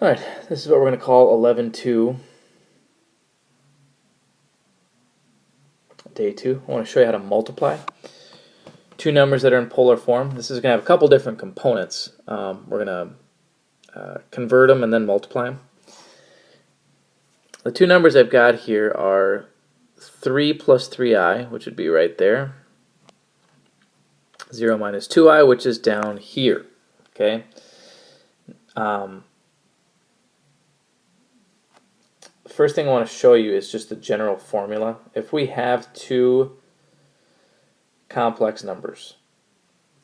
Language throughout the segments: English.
Alright, this is what we're going to call 11-2, day 2. I want to show you how to multiply two numbers that are in polar form. This is going to have a couple different components. We're going to convert them and then multiply them. The two numbers I've got here are 3 plus 3i, which would be right there. 0 minus 2i, which is down here. Okay. First thing I want to show you is just the general formula. If we have two complex numbers,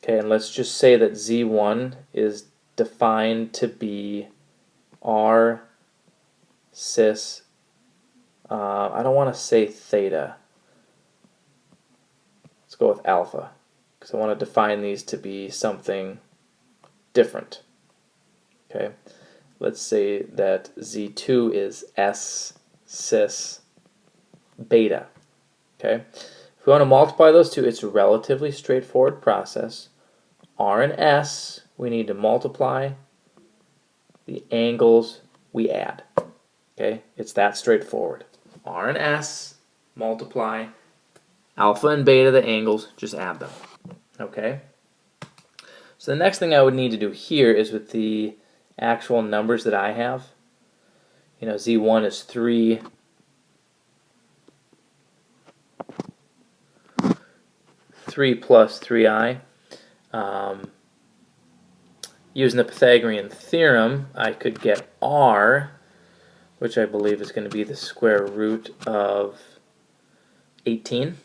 okay, and let's just say that z1 is defined to be r cis, I don't want to say theta. Let's go with alpha, because I want to define these to be something different. Okay. Let's say that z2 is s cis beta. Okay. If we want to multiply those two, it's a relatively straightforward process. R and s, we need to multiply. The angles we add. Okay. It's that straightforward. R and s, multiply. Alpha and beta, the angles, just add them. Okay. So the next thing I would need to do here is with the actual numbers that I have. You know, z1 is 3. 3 plus 3i. Using the Pythagorean Theorem, I could get r, which I believe is going to be the square root of 18.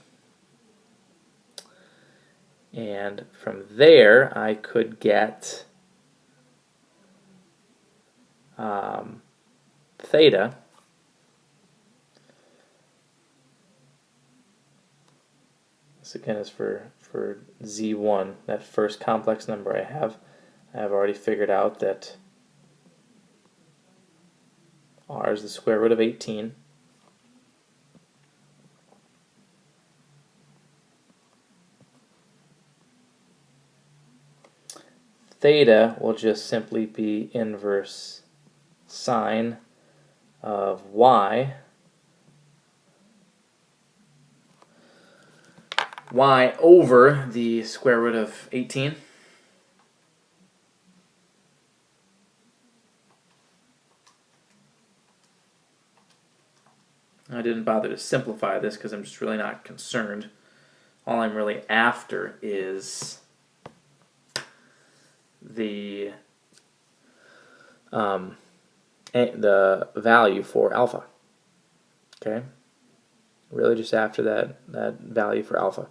And from there, I could get theta, this again is for z1, that first complex number I have already figured out that r is the square root of 18. Theta will just simply be inverse sine of y over the square root of 18. I didn't bother to simplify this because I'm just really not concerned. All I'm really after is the value for alpha. Okay, really just after that value for alpha,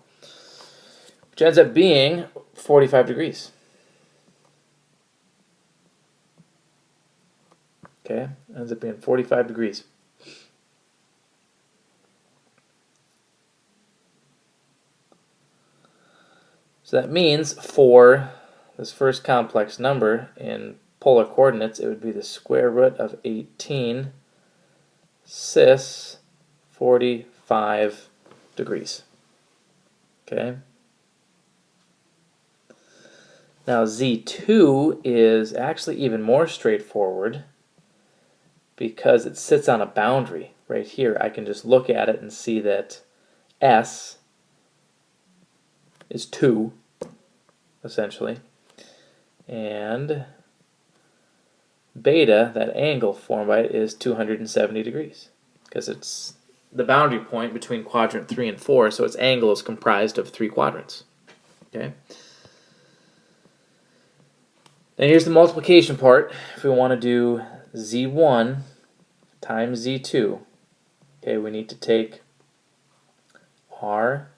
which ends up being 45 degrees. Okay, ends up being 45 degrees. So that means for this first complex number in polar coordinates, it would be the square root of 18 cis 45 degrees. Okay. Now z2 is actually even more straightforward because it sits on a boundary right here. I can just look at it and see that s is 2, essentially. And beta, that angle formed by it, is 270 degrees because it's the boundary point between quadrant 3 and 4, so its angle is comprised of 3 quadrants. Okay. Now here's the multiplication part. If we want to do z1 times z2, okay, we need to take r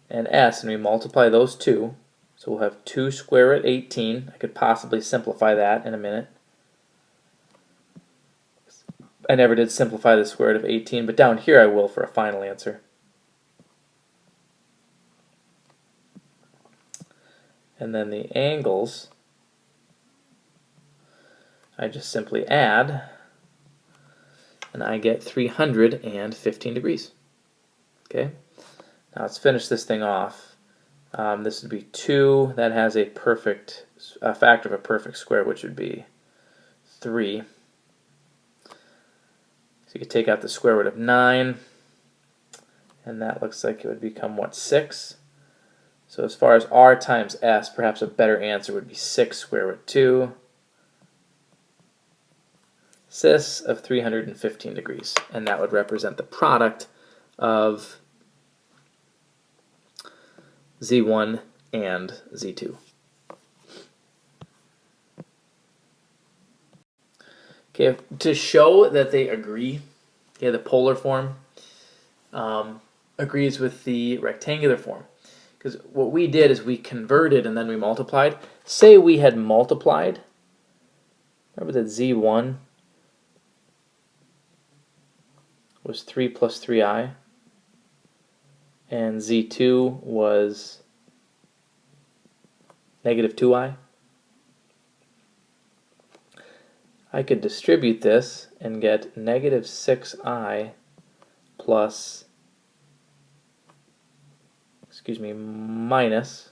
and s and we multiply those two. So we'll have 2 square root 18. I could possibly simplify that in a minute. I never did simplify the square root of 18, but down here I will for a final answer. And then the angles, I just simply add, and I get 315 degrees. Okay, now let's finish this thing off. This would be 2. That has a factor of a perfect square, which would be 3. So you could take out the square root of 9, and that looks like it would become, what, 6? So as far as r times s, perhaps a better answer would be 6 square root 2 cis of 315 degrees. And that would represent the product of z1 and z2. Okay, to show that they agree, okay, the polar form agrees with the rectangular form. Because what we did is we converted and then we multiplied. Say we had multiplied, remember that z1 was 3 plus 3i, and z2 was negative 2i. I could distribute this and get negative 6i plus, minus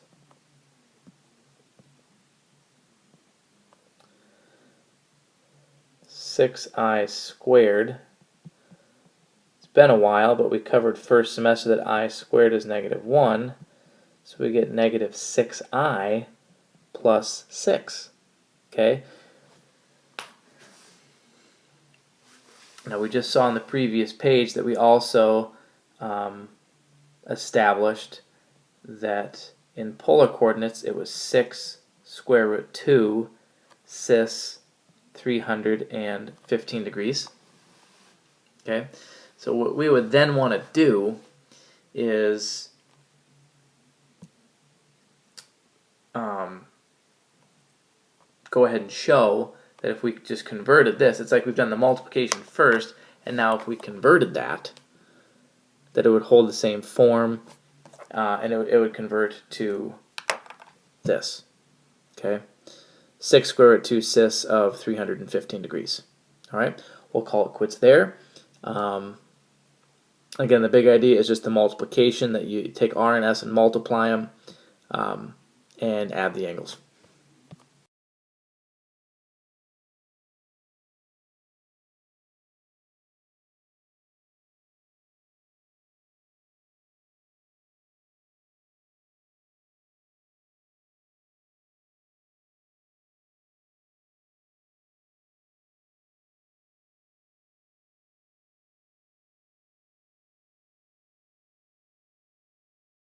6i squared. It's been a while, but we covered first semester that I squared is negative 1, so we get negative 6i plus 6. Okay? Now we just saw on the previous page that we also established that in polar coordinates it was 6 square root 2 cis 315 degrees. Okay, so what we would then want to do is go ahead and show that if we just converted this, it's like we've done the multiplication first, and now if we converted that it would hold the same form, and it would convert to this. Okay, 6 square root 2 cis of 315 degrees. All right, we'll call it quits there. Again, the big idea is just the multiplication, that you take r and s and multiply them and add the angles.